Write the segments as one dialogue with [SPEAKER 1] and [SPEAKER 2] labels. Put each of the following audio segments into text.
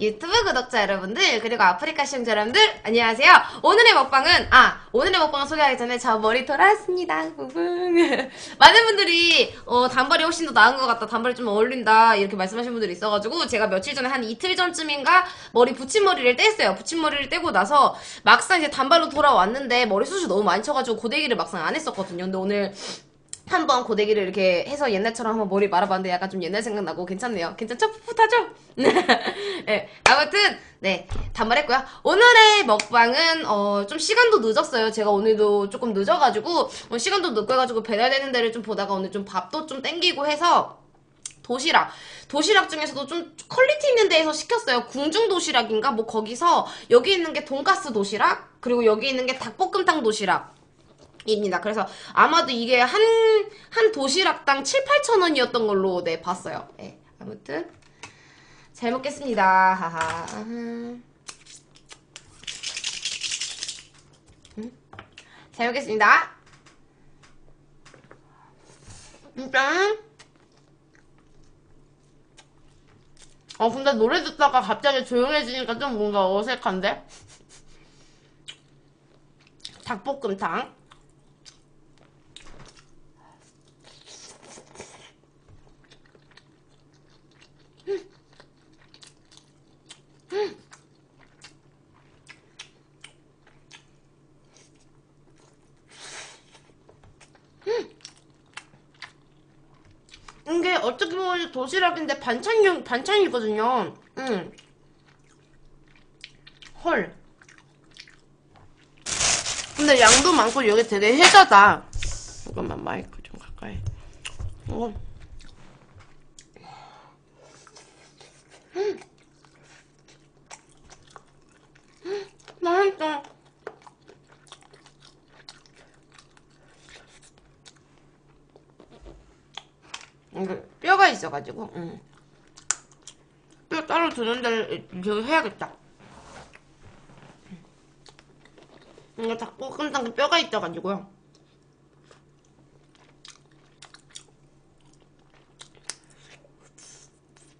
[SPEAKER 1] 유튜브 구독자 여러분들 그리고 아프리카 시청자 여러분들 안녕하세요. 오늘의 먹방을 소개하기 전에 저 머리 돌아왔습니다. 부붕. 많은 분들이 단발이 훨씬 더 나은 것 같다, 단발이 좀 어울린다 이렇게 말씀하신 분들이 있어가지고 제가 며칠 전에 한 이틀 전쯤인가 머리 붙임머리를 뗐어요. 붙임머리를 떼고 나서 막상 이제 단발로 돌아왔는데 머리숱이 너무 많이 쳐가지고 고데기를 막상 안 했었거든요. 근데 오늘 한번 고데기를 이렇게 해서 옛날처럼 한번 머리 말아봤는데 약간 좀 옛날 생각나고 괜찮네요. 괜찮죠? 풋풋하죠? 네, 아무튼 네, 단발했고요. 오늘의 먹방은 좀 시간도 늦었어요. 제가 오늘도 조금 늦어가지고 시간도 늦고 해가지고 배달되는 데를 좀 보다가 오늘 좀 밥도 좀 땡기고 해서 도시락 중에서도 좀 퀄리티 있는 데에서 시켰어요. 궁중 도시락인가? 뭐 거기서 여기 있는 게 돈가스 도시락, 그리고 여기 있는 게 닭볶음탕 도시락 입니다. 그래서 아마도 이게 한 도시락당 7, 8천 원이었던 걸로 네, 봤어요. 네, 아무튼 잘 먹겠습니다. 하하. 잘 먹겠습니다. 일단 근데 노래 듣다가 갑자기 조용해지니까 좀 뭔가 어색한데? 닭볶음탕. 이게 어떻게 보면 도시락인데 반찬이거든요. 헐. 근데 양도 많고 여기 되게 해자다. 잠깐만 마이크 좀 가까이. 맛있어. 이게 뼈가 있어가지고, 뼈 따로 두는 데를 저기 해야겠다. 이게 닭볶음탕 뼈가 있어가지고요.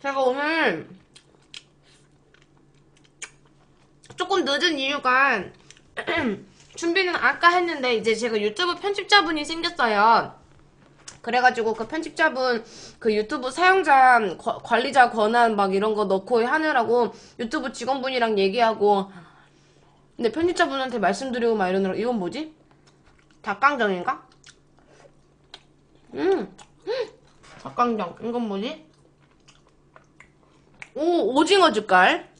[SPEAKER 1] 제가 오늘 조금 늦은 이유가 준비는 아까 했는데 이제 제가 유튜브 편집자분이 생겼어요. 그래가지고 그 편집자분 그 유튜브 사용자 관리자 권한 막 이런 거 넣고 하느라고 유튜브 직원분이랑 얘기하고, 근데 편집자분한테 말씀드리고 막 이러느라. 이건 뭐지? 닭강정인가? 닭강정. 이건 뭐지? 오, 오징어 젓갈.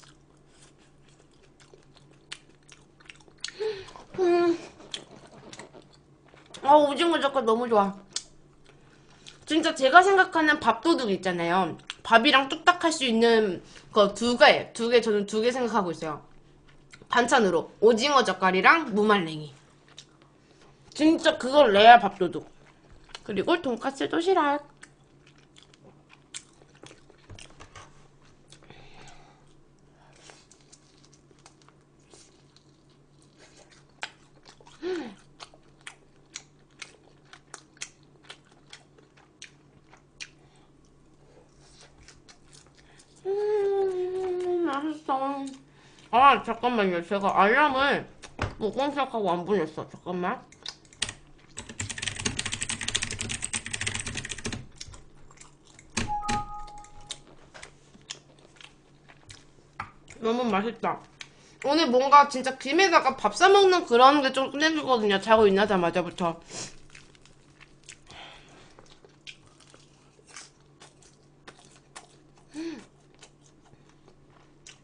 [SPEAKER 1] 오징어 젓갈 너무 좋아. 진짜 제가 생각하는 밥도둑 있잖아요. 밥이랑 뚝딱 할 수 있는 거 두 개 저는 두 개 생각하고 있어요. 반찬으로 오징어 젓갈이랑 무말랭이. 진짜 그걸 내야 밥도둑. 그리고 돈까스 도시락. 맛있어. 아, 잠깐만요. 제가 알람을 못 깜짝하고 안 보냈어. 잠깐만. 너무 맛있다. 오늘 뭔가 진짜 김에다가 밥 싸먹는 그런 게 좀 땡기거든요. 자고 일어나자마자부터.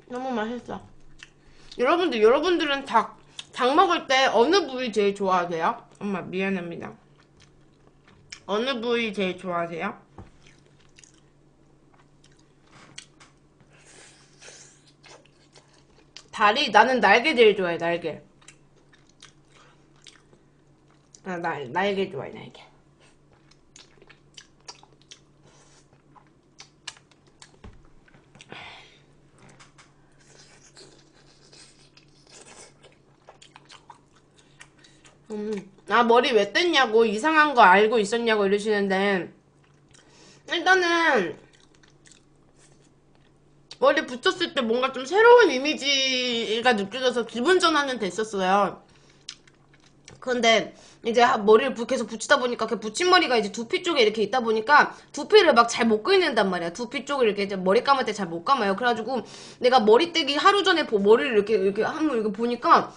[SPEAKER 1] 너무 맛있어. 여러분들은 닭 먹을 때 어느 부위 제일 좋아하세요? 엄마, 미안합니다. 어느 부위 제일 좋아하세요? 다리? 나는 날개 제일 좋아해, 날개. 날개 좋아해, 날개. 머리 왜 뗐냐고, 이상한 거 알고 있었냐고 이러시는데, 일단은 머리 붙였을 때 뭔가 좀 새로운 이미지가 느껴져서 기분 전환은 됐었어요. 근데 이제 머리를 계속 붙이다 보니까 그 붙인 머리가 이제 두피 쪽에 이렇게 있다 보니까 두피를 막 잘 못 긁는단 말이야. 두피 쪽을 이렇게 이제 머리 감을 때 잘 못 감아요. 그래가지고 내가 머리 떼기 하루 전에 머리를 이렇게 한번 이렇게 보니까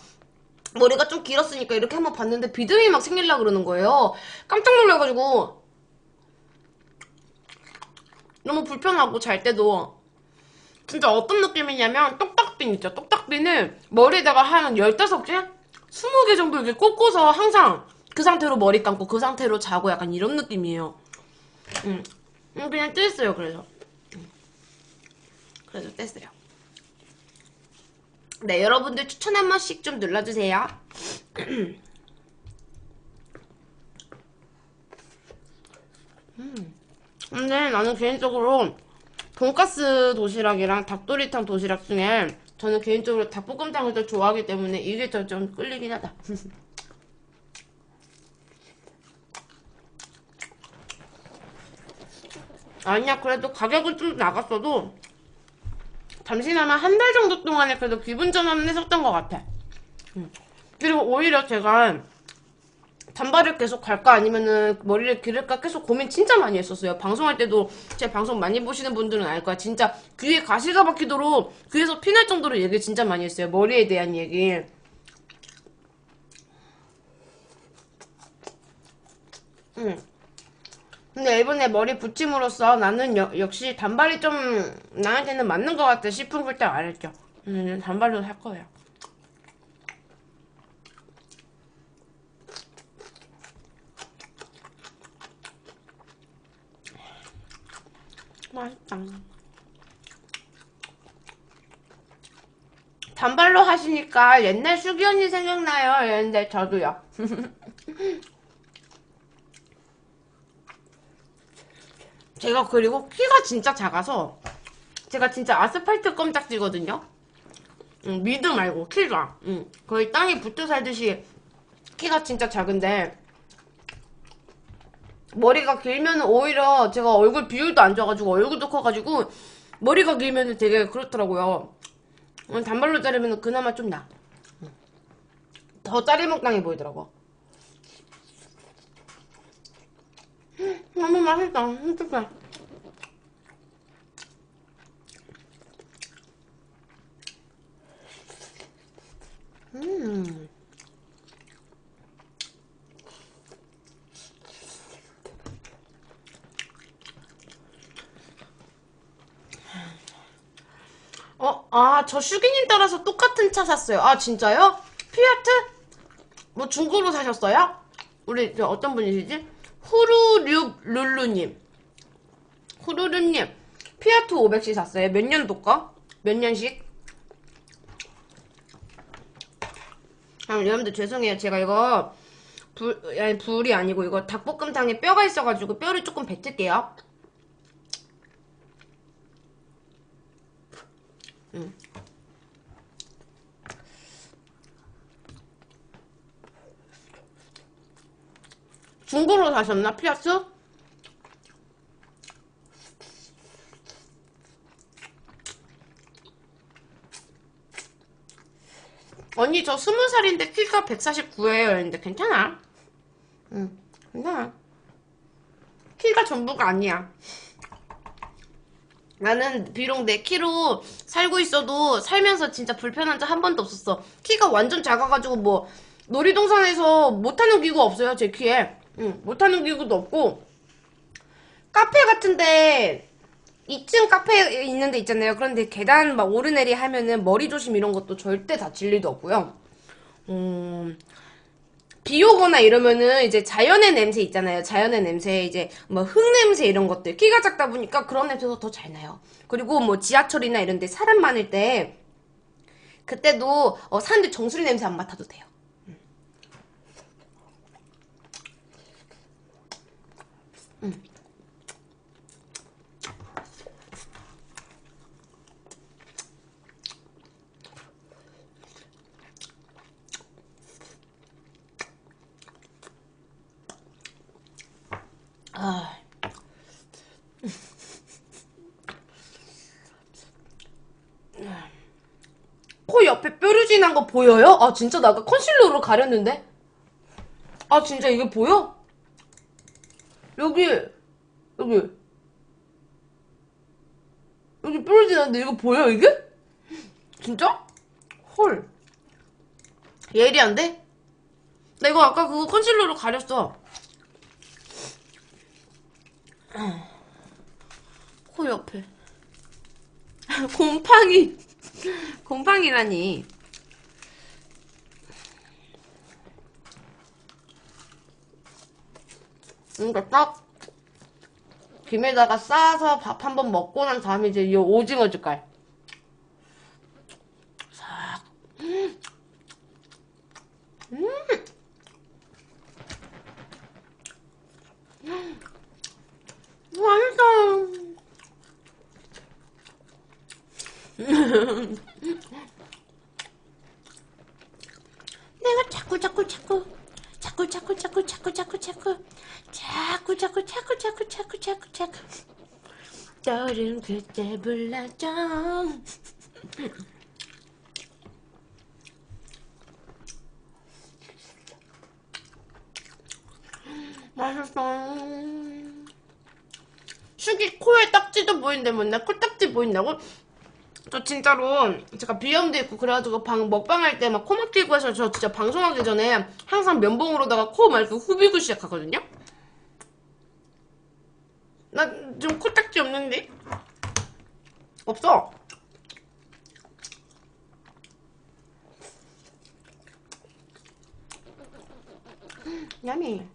[SPEAKER 1] 머리가 좀 길었으니까 이렇게 한번 봤는데 비듬이 막 생기려고 그러는 거예요. 깜짝 놀라가지고 너무 불편하고 잘 때도 진짜 어떤 느낌이냐면 똑딱빈 있죠. 똑딱빈을 머리에다가 한 15개? 20개 정도 이렇게 꽂고서 항상 그 상태로 머리 감고 그 상태로 자고 약간 이런 느낌이에요. 그냥 뗐어요. 그래서 뗐어요. 네, 여러분들 추천 한 번씩 좀 눌러주세요. 근데 나는 개인적으로 돈가스 도시락이랑 닭도리탕 도시락 중에 저는 개인적으로 닭볶음탕을 더 좋아하기 때문에 이게 더 좀 끌리긴 하다. 아니야, 그래도 가격은 좀 나갔어도 잠시나마 한 달 정도 동안에 그래도 기분 전환은 했었던 것 같아. 그리고 오히려 제가 단발을 계속 갈까 아니면은 머리를 기를까 계속 고민 진짜 많이 했었어요. 방송할 때도 제 방송 많이 보시는 분들은 알 거야. 진짜 귀에 가시가 박히도록 귀에서 피날 정도로 얘기 진짜 많이 했어요. 머리에 대한 얘기. 근데 이번에 머리 붙임으로써 나는 역시 단발이 좀 나한테는 맞는 것 같아 싶은 걸 딱 알았죠. 단발로 살 거예요. 맛있다. 단발로 하시니까 옛날 수기 언니 생각나요. 이랬는데 저도요. 제가 그리고 키가 진짜 작아서 제가 진짜 아스팔트 껌딱지거든요. 미드 말고 키가 거의 땅에 붙어 살듯이 키가 진짜 작은데 머리가 길면 오히려 제가 얼굴 비율도 안 좋아가지고 얼굴도 커가지고 머리가 길면 되게 그렇더라고요. 단발로 자르면 그나마 좀 나. 더 짜리몽땅해 보이더라고. 너무 맛있다. 진짜. 저 슈기님 따라서 똑같은 차 샀어요. 아, 진짜요? 피아트? 뭐 중고로 사셨어요? 우리 어떤 분이시지? 후루룩룰루님. 후루룩님. 피아트 500씩 샀어요. 몇 년도 거? 몇 년씩? 여러분들 죄송해요. 제가 이거 아니, 불이 아니고 이거 닭볶음탕에 뼈가 있어가지고 뼈를 조금 뱉을게요. 중고로 사셨나? 피아스? 언니 저 20살인데 키가 149예요. 이랬는데 괜찮아. 괜찮아. 키가 전부가 아니야. 나는 비록 내 키로 살고 있어도 살면서 진짜 불편한 적 한 번도 없었어. 키가 완전 작아가지고 뭐 놀이동산에서 못하는 기구 없어요. 제 키에. 못하는 기구도 없고 카페 같은데 2층 카페 있는 데 있잖아요. 그런데 계단 막 오르내리 하면은 머리 조심 이런 것도 절대 다칠 일도 없고요. 비 오거나 이러면은 이제 자연의 냄새 있잖아요. 자연의 냄새, 이제 뭐 흙 냄새 이런 것들. 키가 작다 보니까 그런 냄새도 더 잘 나요. 그리고 뭐 지하철이나 이런 데 사람 많을 때 그때도 사람들 정수리 냄새 안 맡아도 돼요. 아. 앞에 뾰루지 난 거 보여요? 아 진짜 나 아까 컨실러로 가렸는데? 아 진짜 이게 보여? 여기 여기 여기 뾰루지 났는데 이거 보여 이게? 진짜? 헐 예리한데? 나 이거 아까 그거 컨실러로 가렸어. 코 옆에 곰팡이 곰팡이라니. 그러니까 딱 김에다가 싸서 밥 한 번 먹고 난 다음에 이제 이 오징어 젓갈 싹. 맛있어. 내가 자꾸 떠오른 그때 불렀죠. 맛있어. 슈기 코에 딱지도 보이는데 맨날 코딱지 보인다고? 저 진짜로 제가 비염도 있고 그래가지고 먹방할 때 막 코 막히고 해서 저 진짜 방송하기 전에 항상 면봉으로다가 코 말고 후비고 시작하거든요? 나 지금 코딱지 없는데? 없어. 야미.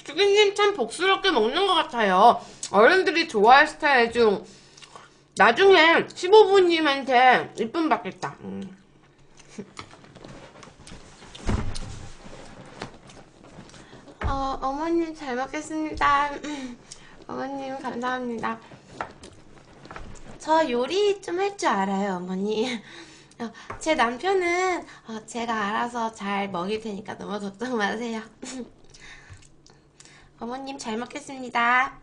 [SPEAKER 1] 슈기님 참 복스럽게 먹는 것 같아요. 어른들이 좋아할 스타일 중 나중에 15부님한테 이쁨 받겠다. 어머님 잘 먹겠습니다. 어머님 감사합니다. 저 요리 좀 할 줄 알아요, 어머니. 제 남편은 제가 알아서 잘 먹일 테니까 너무 걱정 마세요. 어머님 잘 먹겠습니다.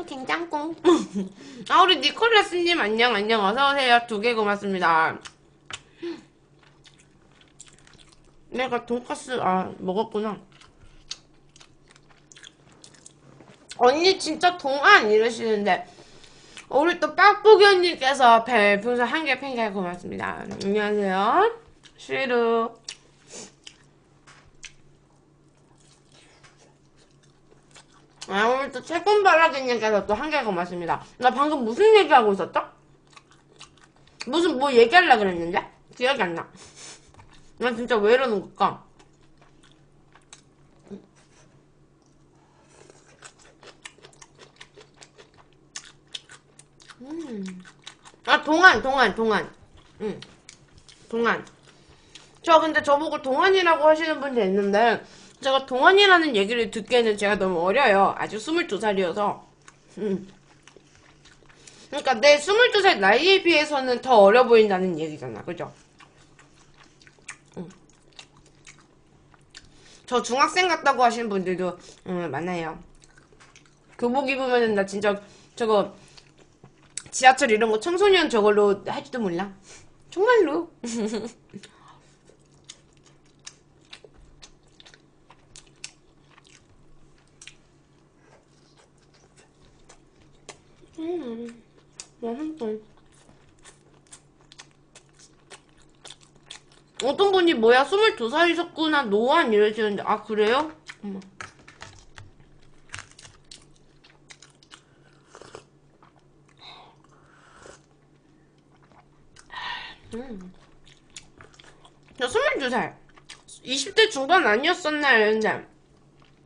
[SPEAKER 1] 된장꿍. 우리 니콜라스님 안녕 어서오세요. 2개 고맙습니다. 내가 돈까스 먹었구나. 언니 진짜 동안 이러시는데 우리 또 빡보기 언니께서 별풍선 1개 팬개 고맙습니다. 안녕하세요. 시루. 오늘 또 채권바라기님께서 또 1개 고맙습니다. 나 방금 무슨 얘기하고 있었죠? 뭐 얘기하려고 그랬는데? 기억이 안 나. 난 진짜 왜 이러는 걸까? 동안. 동안. 저 근데 저보고 동안이라고 하시는 분도 있는데 제가 동안이라는 얘기를 듣기에는 제가 너무 어려요. 아직 22살이어서. 그러니까 내 22살 나이에 비해서는 더 어려 보인다는 얘기잖아. 그죠? 저 중학생 같다고 하시는 분들도 많아요. 교복 입으면은 나 진짜 저거 지하철 이런 거 청소년 저걸로 할지도 몰라. 정말로. 맛있어. 어떤 분이 뭐야 22살이셨구나 노안 이러시는데 그래요? 저 22살 20대 중반 아니었었나 이랬는데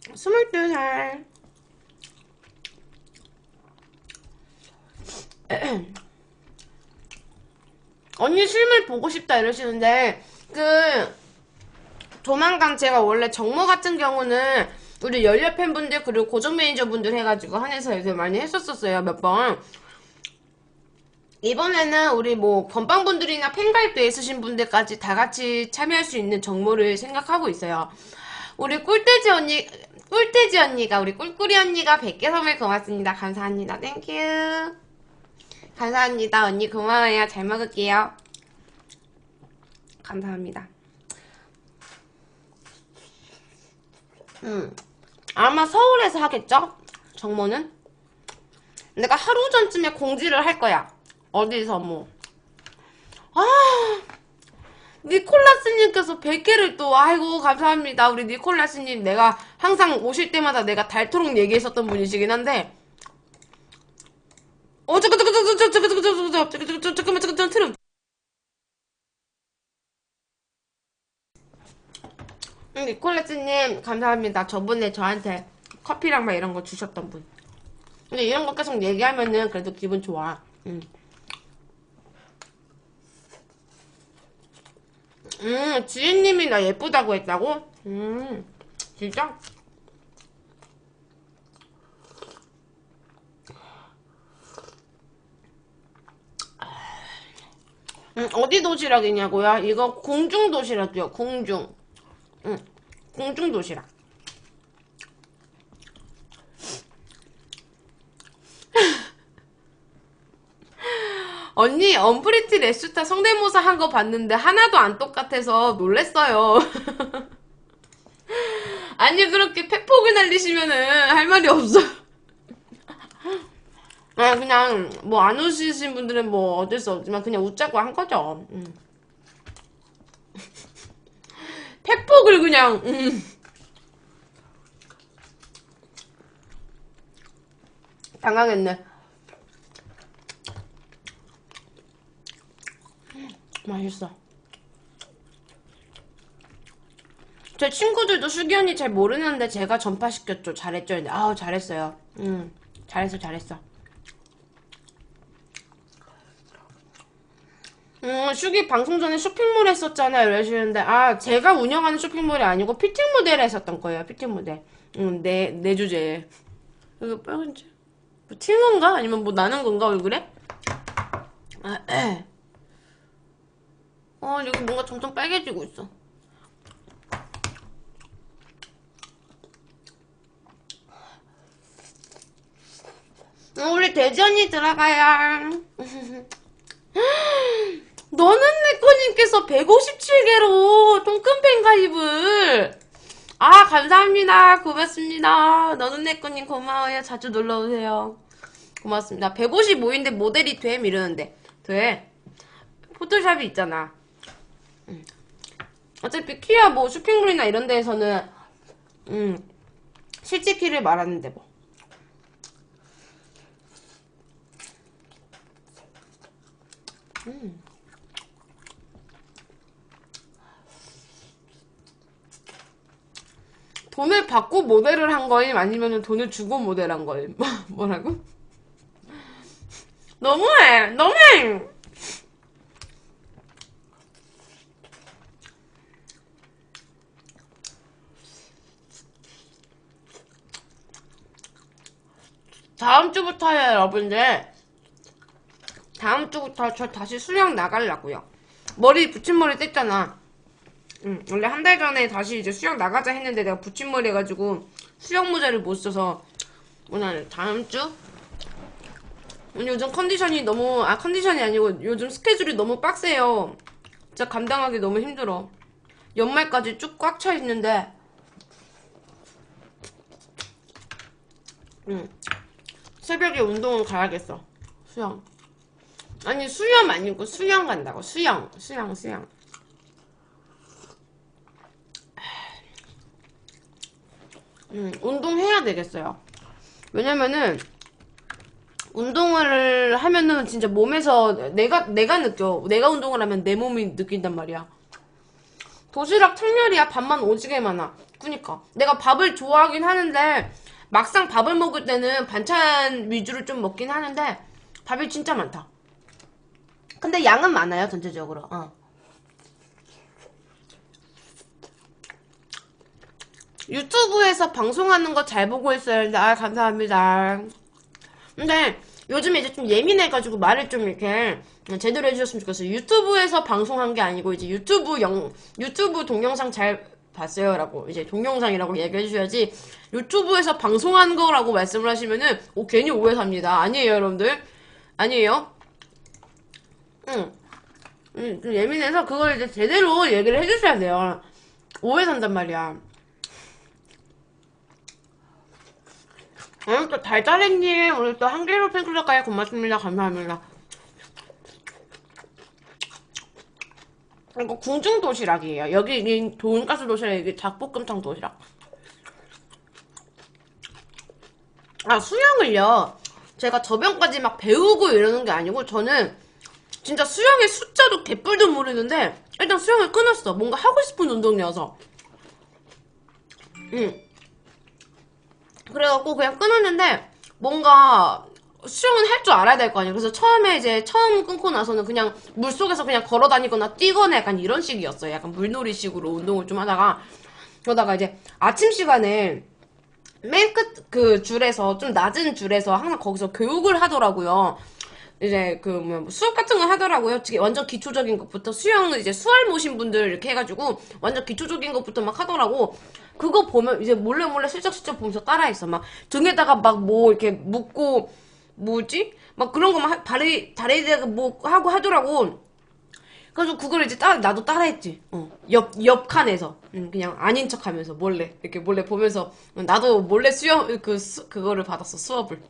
[SPEAKER 1] 22살 언니 실물 보고 싶다 이러시는데, 조만간 제가 원래 정모 같은 경우는 우리 열렬 팬분들 그리고 고정 매니저분들 해가지고 한해서에서 많이 했었어요, 몇 번. 이번에는 우리 뭐 건빵분들이나 팬가입돼 있으신 분들까지 다 같이 참여할 수 있는 정모를 생각하고 있어요. 우리 꿀돼지 언니가 우리 꿀꿀이 언니가 100개 선물 고맙습니다. 감사합니다. 땡큐. 감사합니다. 언니 고마워요. 잘 먹을게요. 감사합니다. 아마 서울에서 하겠죠? 정모는? 내가 하루 전쯤에 공지를 할 거야. 어디서 뭐. 아, 니콜라스님께서 100개를 또, 아이고, 감사합니다. 우리 니콜라스님, 내가 항상 오실 때마다 내가 닳도록 얘기했었던 분이시긴 한데, 잠깐만, 트름. 니콜라스님, 감사합니다. 저번에 저한테 커피랑 막 이런 거 주셨던 분. 근데 이런 거 계속 얘기하면은 그래도 기분 좋아. 지인님이 나 예쁘다고 했다고? 진짜? 어디 도시락이냐고요? 이거 공중 도시락이요, 공중. 공중 도시락. 언니, 언프리티 레슈타 성대모사 한 거 봤는데 하나도 안 똑같아서 놀랬어요. 아니, 그렇게 팩폭을 날리시면은 할 말이 없어. 아, 그냥, 뭐, 안 웃으신 분들은 뭐, 어쩔 수 없지만, 그냥 웃자고 한 거죠. 팩폭을 그냥, 당황했네. 맛있어. 제 친구들도 수기 언니 잘 모르는데 제가 전파시켰죠. 잘했죠. 아우, 잘했어요. 잘했어. 슈기 방송 전에 쇼핑몰 했었잖아요. 이러시는데, 아, 제가 운영하는 쇼핑몰이 아니고 피팅 모델 했었던 거예요. 피팅 모델. 내 주제에. 이거 빨간지. 뭐 튄 건가? 아니면 뭐 나는 건가, 얼굴에? 여기 뭔가 점점 빨개지고 있어. 우리 돼지 언니 들어가요. 너는 내꺼님께서 157개로 통큰팬 가입을. 아, 감사합니다. 고맙습니다. 너는 내꺼님 고마워요. 자주 놀러오세요. 고맙습니다. 155인데 모델이 됨? 이러는데. 돼. 포토샵이 있잖아. 어차피 키야 뭐 쇼핑몰이나 이런 데에서는 실제 키를 말하는데 뭐. 돈을 받고 모델을 한 거임? 아니면 돈을 주고 모델한 거임? 뭐라고? 너무해! 다음 주부터요, 여러분들. 다음 주부터 저 다시 수영 나가려고요. 머리 붙임머리 뗐잖아. 원래 한 달 전에 다시 이제 수영 나가자 했는데 내가 붙임머리 해가지고 수영 모자를 못 써서 오늘 다음 주? 요즘 컨디션이 너무, 컨디션이 아니고 요즘 스케줄이 너무 빡세요. 진짜 감당하기 너무 힘들어. 연말까지 쭉 꽉 차 있는데 새벽에 운동은 가야겠어. 수영. 아니, 수영 아니고 수영 간다고. 수영. 운동해야 되겠어요. 왜냐면은 운동을 하면은 진짜 몸에서 내가 느껴. 내가 운동을 하면 내 몸이 느낀단 말이야. 도시락 탕열이야. 밥만 오지게 많아. 그니까 내가 밥을 좋아하긴 하는데 막상 밥을 먹을 때는 반찬 위주로 좀 먹긴 하는데 답이 진짜 많다. 근데 양은 많아요, 전체적으로. 유튜브에서 방송하는 거 잘 보고 있어요. 아, 감사합니다. 근데 요즘에 이제 좀 예민해가지고 말을 좀 이렇게 제대로 해주셨으면 좋겠어요. 유튜브에서 방송한 게 아니고 이제 유튜브 동영상 잘 봤어요 라고 이제 동영상이라고 얘기해 주셔야지 유튜브에서 방송한 거라고 말씀을 하시면은 괜히 오해 삽니다. 아니에요, 여러분들. 아니에요. 좀 예민해서 그걸 이제 제대로 얘기를 해주셔야 돼요. 오해 산단 말이야. 오늘 또 달달행님 오늘 또 한개로 팬클럽까지 고맙습니다. 감사합니다. 이거 궁중 도시락이에요. 여기 이 돈가스 도시락, 이게 닭볶음탕 도시락. 아, 수영을요. 제가 저변까지 막 배우고 이러는 게 아니고 저는 진짜 수영의 숫자도 개뿔도 모르는데 일단 수영을 끊었어. 뭔가 하고 싶은 운동이어서. 그래갖고 그냥 끊었는데 뭔가 수영은 할 줄 알아야 될 거 아니에요. 그래서 처음 끊고 나서는 그냥 물속에서 그냥 걸어 다니거나 뛰거나 약간 이런 식이었어요. 약간 물놀이식으로 운동을 좀 하다가 그러다가 이제 아침 시간에 맨 끝 그 줄에서 좀 낮은 줄에서 항상 거기서 교육을 하더라고요. 이제 수업 같은 거 하더라고요. 완전 기초적인 것부터 수영을 이제 수알 모신 분들 이렇게 해가지고 완전 기초적인 것부터 막 하더라고. 그거 보면 이제 몰래 슬쩍슬쩍 보면서 따라했어. 막 등에다가 막 뭐 이렇게 묶고 뭐지? 막 그런 거 막 다리에다가 뭐 하고 하더라고. 그래서 그걸 이제 나도 따라했지. 옆 칸에서. 그냥 아닌 척 하면서 이렇게 몰래 보면서. 나도 몰래 그거를 받았어, 수업을.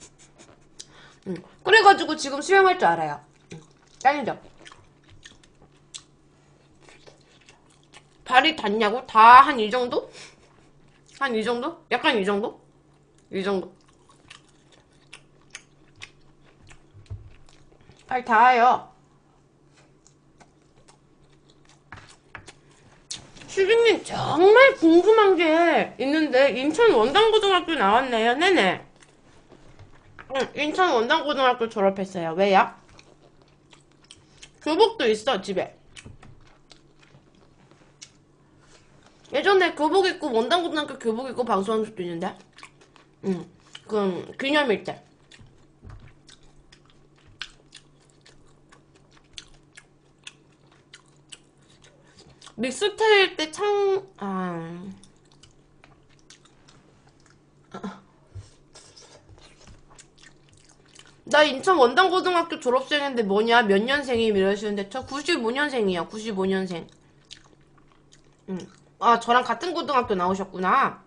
[SPEAKER 1] 그래가지고 지금 수영할 줄 알아요. 짱이죠? 발이 닿냐고? 다 한 이 정도? 한 이 정도? 약간 이 정도? 이 정도. 발 닿아요. 슈기님 정말 궁금한 게 있는데 인천 원당고등학교 나왔네요. 네네. 응, 인천 원당고등학교 졸업했어요. 왜요? 교복도 있어, 집에. 예전에 교복 입고 원당고등학교 교복 입고 방송한 적도 있는데. 그럼 기념일 때. 믹스테일 때 나 인천 원당고등학교 졸업생인데 뭐냐? 몇 년생임? 이러시는데 저 95년생이요. 95년생. 아, 저랑 같은 고등학교 나오셨구나.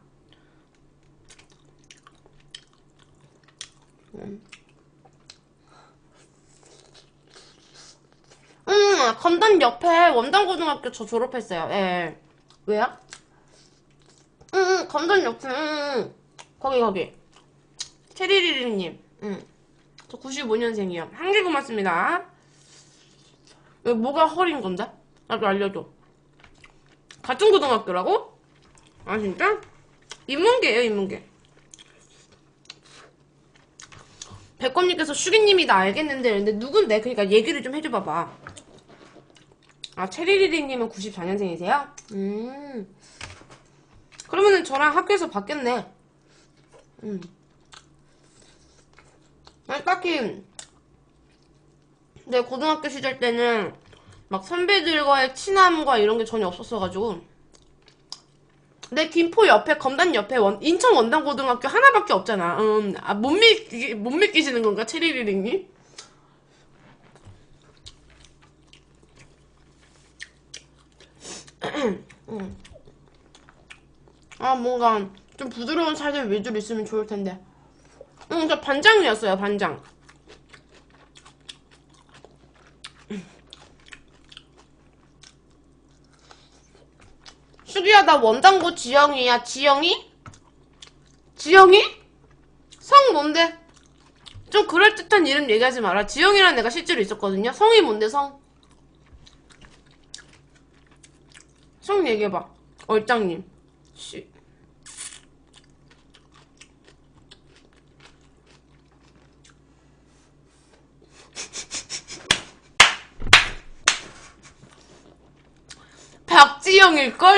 [SPEAKER 1] 건단 옆에 원당고등학교 저 졸업했어요. 예. 왜요? 건단 옆에, 거기. 체리리리님. 저 95년생이요. 한개 고맙습니다. 왜 뭐가 허린 건데? 나도 알려줘. 같은 고등학교라고? 아, 진짜? 인문계예요, 인문계. 백검님께서 슈기님이 나 알겠는데, 근데 누군데? 그니까 얘기를 좀 해줘봐봐. 아, 체리리리님은 94년생이세요? 그러면은 저랑 학교에서 바뀌었네. 아니, 딱히, 내 고등학교 시절 때는 막 선배들과의 친함과 이런 게 전혀 없었어가지고. 내 김포 옆에, 검단 옆에 인천 원당고등학교 하나밖에 없잖아. 못 믿기시는 건가, 체리리링님? 아, 뭔가 좀 부드러운 살들 위주로 있으면 좋을 텐데. 저 반장이었어요, 반장. 수기야, 나 원당고 지영이야. 지영이? 지영이? 성 뭔데? 좀 그럴듯한 이름 얘기하지 마라. 지영이라는 애가 실제로 있었거든요. 성이 뭔데, 성? 성 얘기해봐. 얼짱님. 박지영일걸?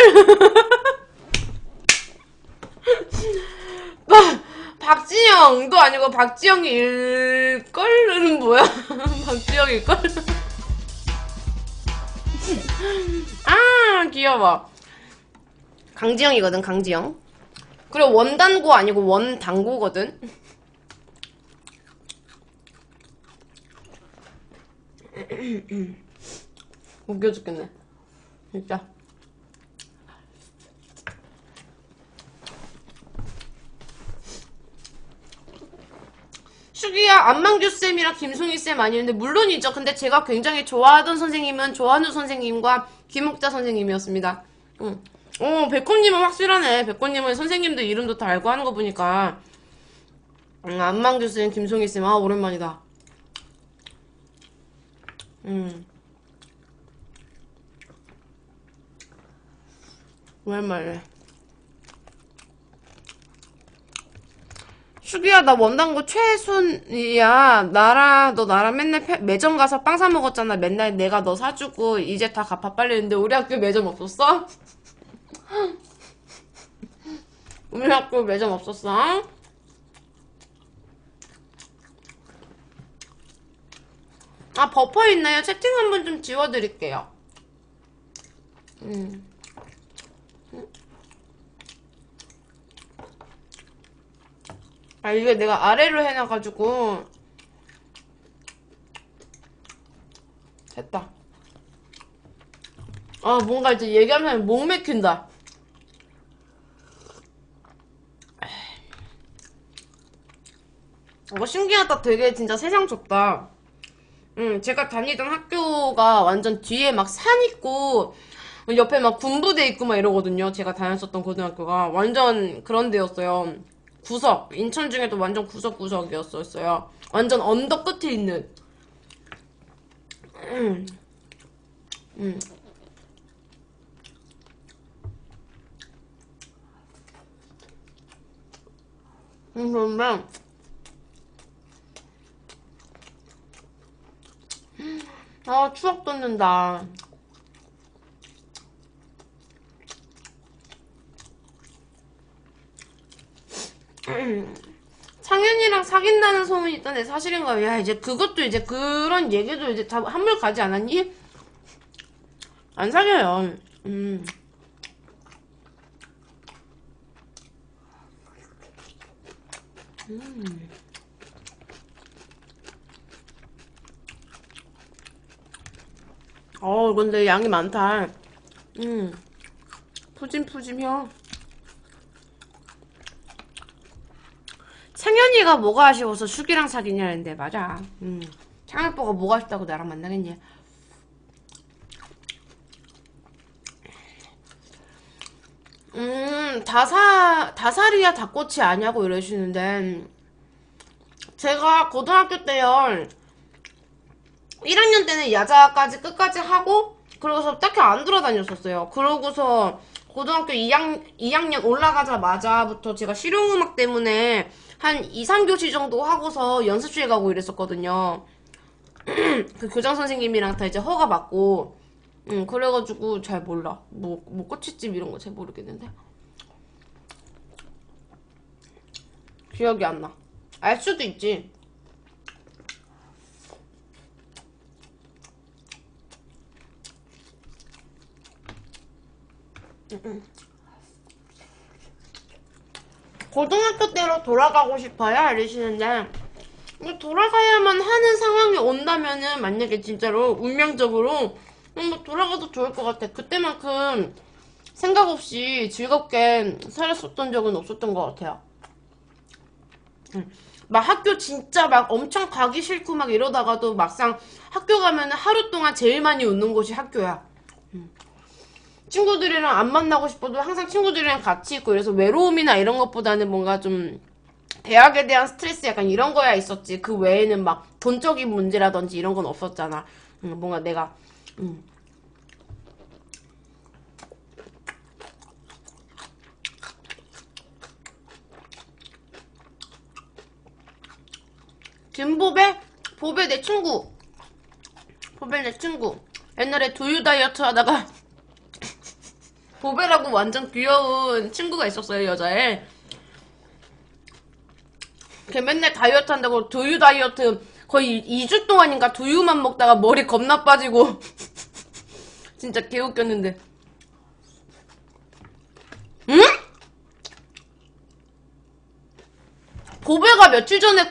[SPEAKER 1] 박지영도 아니고 박지영일걸은 뭐야? 박지영일걸? 아 귀여워. 강지영이거든, 강지영. 그리고 원단고 아니고 원당고거든. 웃겨 죽겠네 진짜. 슈기야, 안망규쌤이랑 김송희쌤 아니는데 물론이죠. 근데 제가 굉장히 좋아하던 선생님은 조한우 선생님과 김옥자 선생님이었습니다. 응. 백호님은 확실하네. 백호님은 선생님들 이름도 다 알고 하는 거 보니까. 안망규쌤, 김송희쌤, 아 오랜만이다. 오랜만이네. 슈기야, 나 원당고 최순이야. 너 나랑 맨날 매점 가서 빵 사 먹었잖아. 맨날 내가 너 사주고 이제 다 갚아 빨리 했는데 우리 학교 매점 없었어? 우리 학교 매점 없었어? 아, 버퍼 있나요? 채팅 한번 좀 지워드릴게요. 아, 이게 내가 아래로 해놔가지고. 됐다. 아, 뭔가 이제 얘기하면 목 맥힌다. 신기하다. 되게 진짜 세상 좁다. 제가 다니던 학교가 완전 뒤에 막 산 있고, 옆에 막 군부대 있고 막 이러거든요. 제가 다녔었던 고등학교가. 완전 그런 데였어요. 구석. 인천 중에도 완전 구석구석이었어요. 완전 언덕 끝에 있는. 그런데, 아, 추억 돋는다. 창현이랑 사귄다는 소문이 있던데 사실인가요? 야, 이제 그것도 이제 그런 얘기도 이제 다 한물 가지 않았니? 안 사겨요. 근데 양이 많다. 푸짐푸짐혀. 창현이가 뭐가 아쉬워서 슈기랑 사귀냐는데, 맞아. 창현오빠가 뭐가 아쉽다고 나랑 만나겠니? 다살이야 닭꼬치 아냐고 이러시는데, 제가 고등학교 때요, 1학년 때는 야자까지 끝까지 하고, 그러고서 딱히 안 돌아다녔었어요. 그러고서 고등학교 2학년 올라가자마자부터 제가 실용음악 때문에 한 2, 3교시 정도 하고서 연습실 가고 이랬었거든요. 그 교장 선생님이랑 다 이제 허가 받고, 그래가지고 잘 몰라. 뭐 꼬치집 이런 거 잘 모르겠는데. 기억이 안 나. 알 수도 있지. 고등학교 때로 돌아가고 싶어요? 이러시는데, 돌아가야만 하는 상황이 온다면은, 만약에 진짜로 운명적으로 뭐 돌아가도 좋을 것 같아. 그때만큼 생각 없이 즐겁게 살았었던 적은 없었던 것 같아요. 막 학교 진짜 막 엄청 가기 싫고 막 이러다가도 막상 학교 가면은 하루 동안 제일 많이 웃는 곳이 학교야. 친구들이랑 안 만나고 싶어도 항상 친구들이랑 같이 있고, 그래서 외로움이나 이런 것보다는 뭔가 좀 대학에 대한 스트레스 약간 이런 거야 있었지. 그 외에는 막 돈적인 문제라든지 이런 건 없었잖아. 뭔가 내가 김보배? 보배 내 친구. 보배 내 친구. 옛날에 두유 다이어트 하다가 보배라고 완전 귀여운 친구가 있었어요, 여자애. 걔 맨날 다이어트 한다고 두유 다이어트 거의 2주 동안인가 두유만 먹다가 머리 겁나 빠지고 진짜 개웃겼는데. 응? 보배가 며칠 전에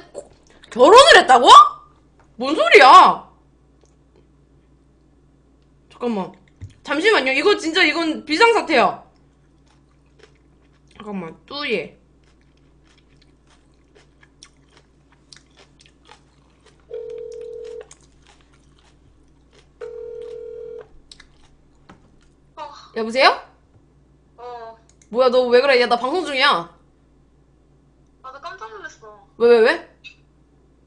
[SPEAKER 1] 결혼을 했다고? 뭔 소리야? 잠깐만. 잠시만요. 이거 진짜 이건 비상사태야. 잠깐만. 뚜이. 여보세요? 뭐야, 너 왜 그래? 야, 나 방송 중이야.
[SPEAKER 2] 아, 나 깜짝 놀랐어.
[SPEAKER 1] 왜?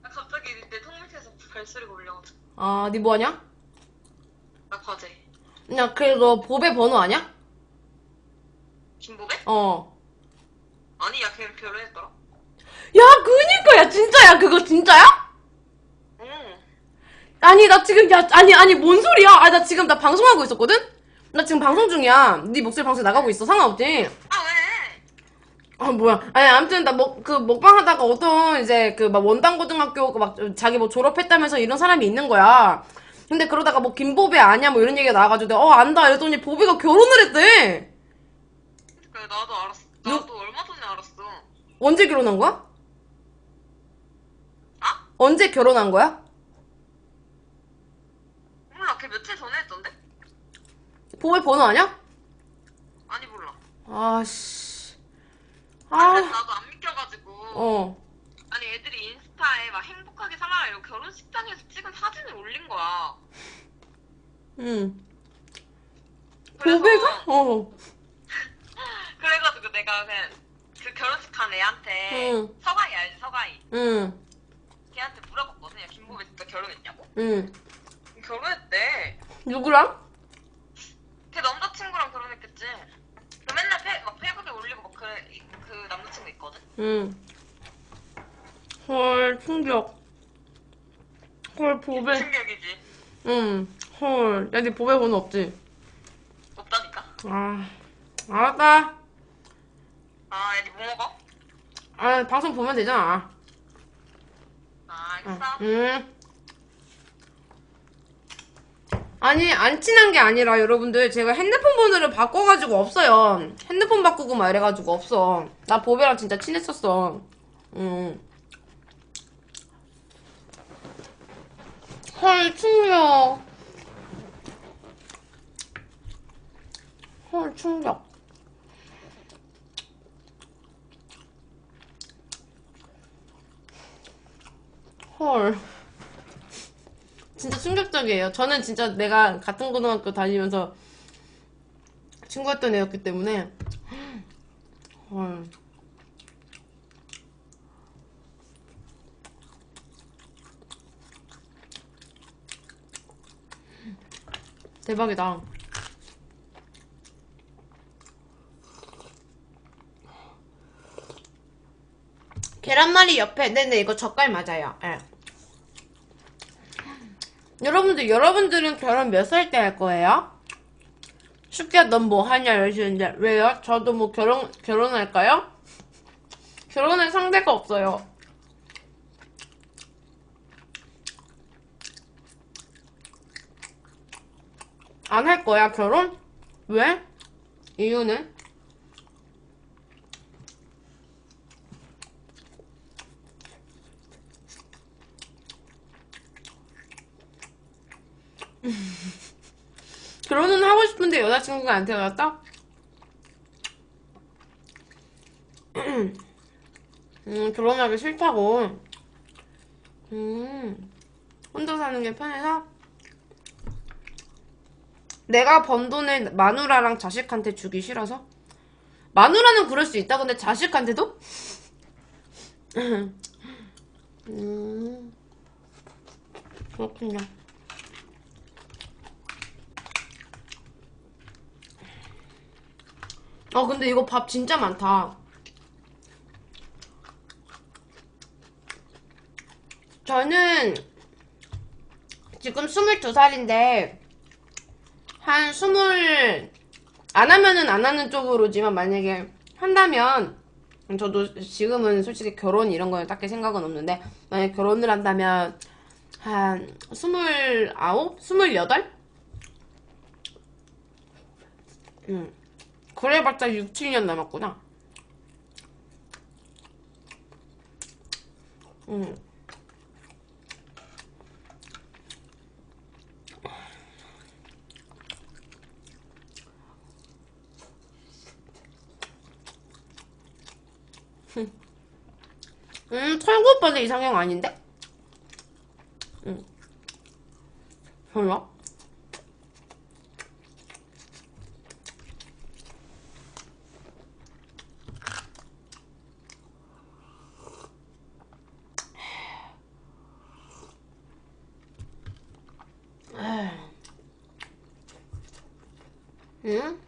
[SPEAKER 2] 나 갑자기 내 턱 밑에서 발소리가 울려가지고.
[SPEAKER 1] 아, 니 뭐하냐?
[SPEAKER 2] 나 과제.
[SPEAKER 1] 야, 그래, 너 보배 번호 아냐?
[SPEAKER 2] 김보배?
[SPEAKER 1] 어.
[SPEAKER 2] 아니, 야, 걔 결혼했더라.
[SPEAKER 1] 야, 그니까, 야, 진짜야? 그거 진짜야?
[SPEAKER 2] 응.
[SPEAKER 1] 아니, 나 지금, 야, 아니, 뭔 소리야? 아, 나 지금 나 방송하고 있었거든? 나 지금 방송 중이야. 네 목소리 방송 나가고 있어. 상관없지?
[SPEAKER 2] 아, 왜?
[SPEAKER 1] 아, 뭐야. 아니, 아무튼, 나 먹방 하다가 어떤, 이제, 막 원당고등학교, 막, 자기 뭐 졸업했다면서 이런 사람이 있는 거야. 근데 그러다가 뭐, 김보배 아냐? 뭐 이런 얘기가 나와가지고, 내가, 안다. 이랬더니, 보배가 결혼을 했대.
[SPEAKER 2] 그래, 나도 알았어. 나도 얼마 전에 알았어.
[SPEAKER 1] 언제 결혼한 거야?
[SPEAKER 2] 아?
[SPEAKER 1] 언제 결혼한 거야?
[SPEAKER 2] 몰라, 걔 며칠 전에 했던데?
[SPEAKER 1] 보배 번호 아냐?
[SPEAKER 2] 아니, 몰라.
[SPEAKER 1] 아씨.
[SPEAKER 2] 그래서 나도 안 믿겨가지고.
[SPEAKER 1] 어.
[SPEAKER 2] 아니, 애들이 인스타에 막 행복하게 살아라 이러고 결혼식장에서 찍은 사진을 올린 거야.
[SPEAKER 1] 응.
[SPEAKER 2] 그래서-
[SPEAKER 1] 보배가? 어.
[SPEAKER 2] 그래가지고 내가 그냥 그 결혼식 간 애한테
[SPEAKER 1] 응.
[SPEAKER 2] 서가희 알지, 서가희?
[SPEAKER 1] 응.
[SPEAKER 2] 걔한테 물어봤거든. 야, 김보배 진짜 결혼했냐고?
[SPEAKER 1] 응.
[SPEAKER 2] 결혼했대.
[SPEAKER 1] 누구랑?
[SPEAKER 2] 걔 남자친구랑 결혼했겠지. 그 맨날 막 페이북에 올리고 막 그 남자친구 있거든.
[SPEAKER 1] 응. 헐, 충격. 헐, 보배.
[SPEAKER 2] 충격이지.
[SPEAKER 1] 응. 헐. 야, 니 보배 번호 없지?
[SPEAKER 2] 없다니까.
[SPEAKER 1] 아. 알았다.
[SPEAKER 2] 아, 애기 뭐 먹어?
[SPEAKER 1] 아, 방송 보면 되잖아.
[SPEAKER 2] 아, 알겠어.
[SPEAKER 1] 응. 아니, 안 친한 게 아니라 여러분들 제가 핸드폰 번호를 바꿔가지고 없어요. 핸드폰 바꾸고 막 이래가지고 없어. 나 보배랑 진짜 친했었어. 헐, 충격. 헐, 충격. 헐. 진짜 충격적이에요. 저는 진짜 내가 같은 고등학교 다니면서 친구였던 애였기 때문에. 헐. 대박이다. 계란말이 옆에, 네네, 이거 젓갈 맞아요. 예. 여러분들은 결혼 몇 살 때 할 거예요? 슈키야, 넌 뭐 하냐, 이러시는데, 왜요? 저도 뭐 결혼할까요? 결혼할 상대가 없어요. 안 할 거야, 결혼? 왜? 이유는? 결혼은 하고 싶은데 여자친구가 안 태어났다? 결혼하기 싫다고. 혼자 사는 게 편해서? 내가 번 돈을 마누라랑 자식한테 주기 싫어서? 마누라는 그럴 수 있다. 근데 자식한테도? 그렇군요. 근데 이거 밥 진짜 많다. 저는 지금 22살인데 한 안 하면은 안 하는 쪽으로지만 만약에 한다면 저도 지금은 솔직히 결혼 이런 거에 딱히 생각은 없는데 만약에 결혼을 한다면 한 29? 28? 그래봤자 6, 7년 남았구나. 음. 철구 오빠는 이상형 아닌데? 별로? 응?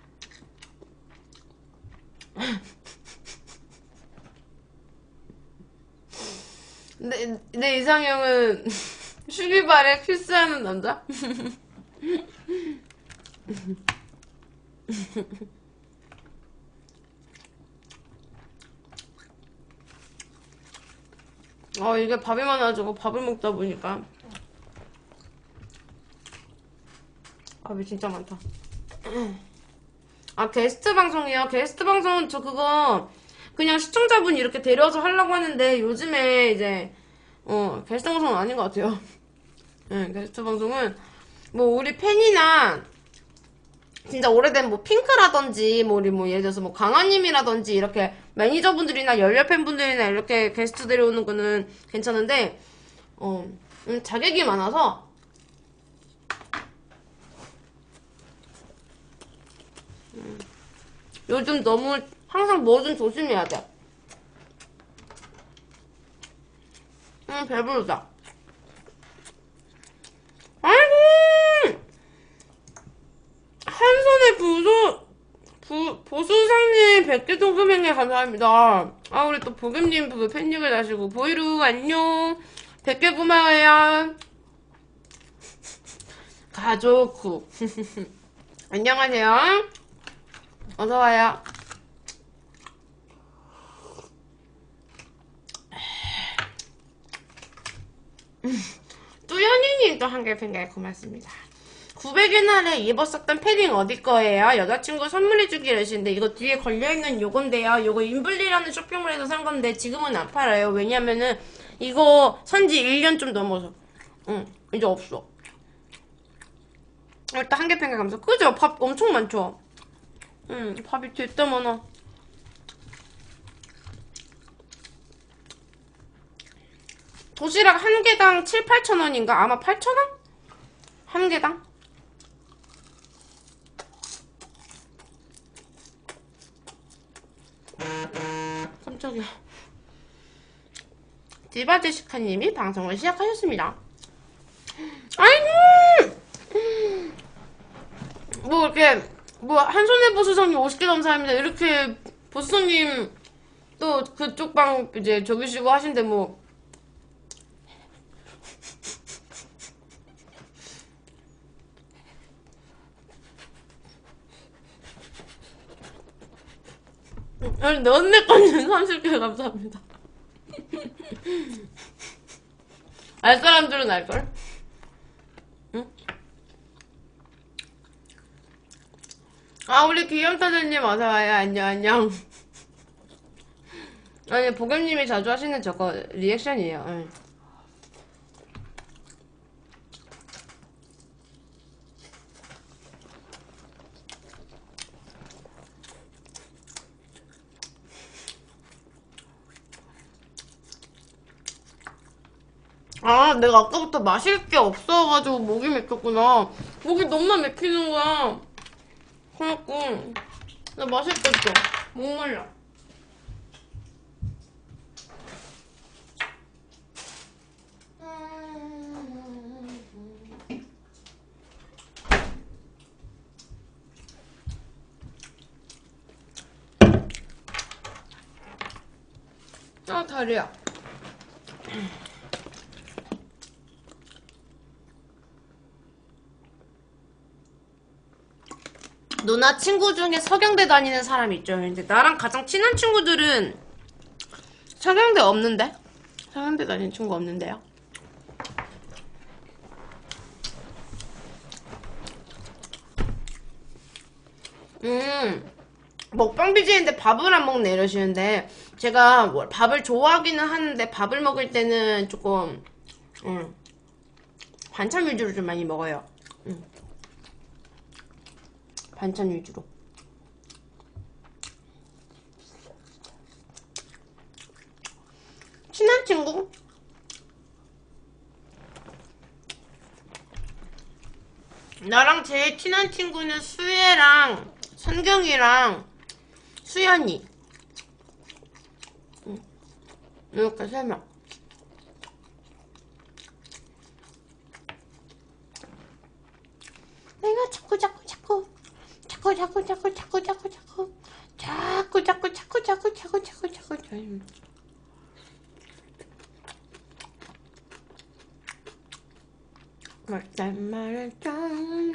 [SPEAKER 1] 내 이상형은 슈리발에 키스하는 남자? 이게 밥이 많아가지고 밥을 먹다 보니까 밥이 진짜 많다. 게스트 방송이요? 게스트 방송은 저 그거 그냥 시청자분 이렇게 데려와서 하려고 하는데 요즘에 이제 게스트 방송은 아닌 것 같아요. 네, 게스트 방송은 뭐 우리 팬이나 진짜 오래된 뭐 핑크라든지 뭐 우리 뭐 예를 들어서 뭐 강아님이라든지 이렇게 매니저분들이나 열렬 팬분들이나 이렇게 게스트 데려오는 거는 괜찮은데 자객이 많아서 요즘 너무 항상 뭐든 조심해야 돼. 배부르다. 아이고! 한 손에 보수상님 100개 동금행에 감사합니다. 우리 또 보겸님 팬닉을 다시고, 보이루, 안녕. 100개 고마워요. 가족구. 안녕하세요. 어서와요. 뚜연이님 또 한 개 팬게 고맙습니다. 900엔 날에 입었었던 패딩 어디 거예요? 여자친구 선물해주기로 했는데 이거 뒤에 걸려있는 요건데요. 요거 인블리라는 쇼핑몰에서 산 건데 지금은 안 팔아요. 왜냐면은 이거 산지 1년 좀 넘어서 이제 없어. 일단 한 개 팬게 감사. 그죠? 밥 엄청 많죠? 밥이 됐다 많아. 도시락 한 개당 7, 8천 원인가? 아마 8천 원? 한 개당? 깜짝이야. 디바제시카님이 방송을 시작하셨습니다. 아이고! 뭐 이렇게 뭐 한손에 보수성님 50개 감사합니다. 이렇게 보수성님 또 그쪽 방 이제 적으시고 하신데 뭐 언니 건는 30개 감사합니다. 알 사람들은 알걸? 응? 우리 귀염타들님 어서와요. 안녕. 아니, 보겸님이 자주 하시는 저거 리액션이에요. 응. 내가 아까부터 마실 게 없어가지고 목이 맥혔구나. 목이 너무나 맥히는 거야. 그래갖고 나 마실 게 없어. 목말라. 다리야. 누나 친구 중에 서경대 다니는 사람 있죠. 근데 나랑 가장 친한 친구들은 서경대 없는데? 서경대 다니는 친구 없는데요? 먹방 BJ인데 밥을 안 먹네 이러시는데 제가 밥을 좋아하기는 하는데 밥을 먹을 때는 조금 반찬 위주로 좀 많이 먹어요. 반찬 위주로. 친한 친구? 나랑 제일 친한 친구는 수혜랑 선경이랑 수연이. 이렇게 3명. 내가 자꾸 말단 말을 좀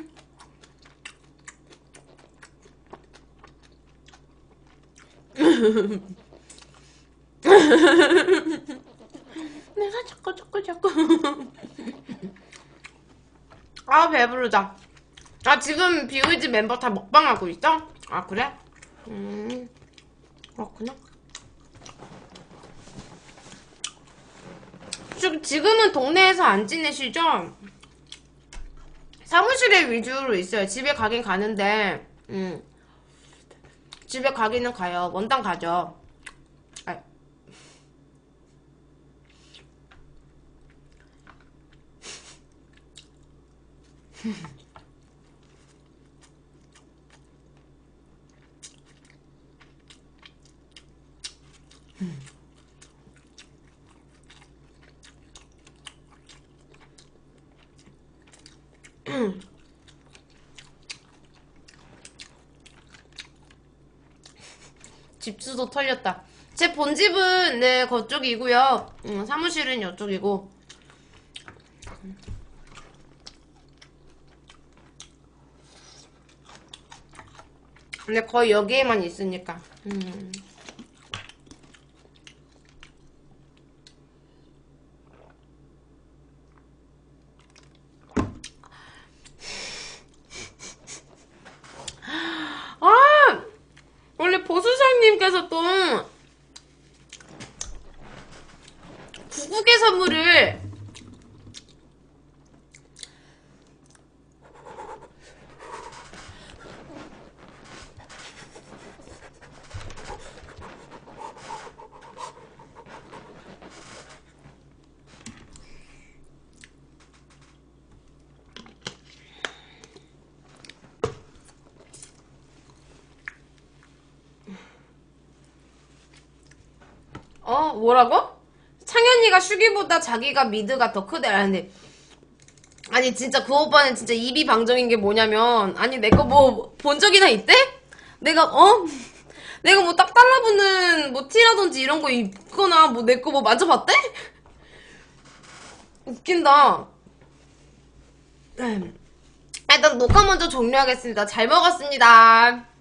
[SPEAKER 1] 내가 자꾸 아 배부르다. 아 지금 비오이즈 멤버 다 먹방하고 있어? 아 그래? 그렇구나. 지금은 동네에서 안 지내시죠? 사무실에 위주로 있어요. 집에 가긴 가는데 집에 가기는 가요. 원당 가죠. 아. 집주소 털렸다. 제 본집은 네 그쪽이고요. 사무실은 이쪽이고. 근데 거의 여기에만 있으니까. 아! 원래 보수장님께서 또 구국의 선물을 뭐라고? 창현이가 슈기보다 자기가 미드가 더 크대라는데 아니 진짜 그 오빠는 진짜 입이 방정인 게 뭐냐면 아니 내 거 뭐 본 적이나 있대? 내가 내가 뭐 딱 달라붙는 뭐 티라든지 이런 거 입거나 뭐 내 거 뭐 만져봤대? 웃긴다. 일단 녹화 먼저 종료하겠습니다. 잘 먹었습니다.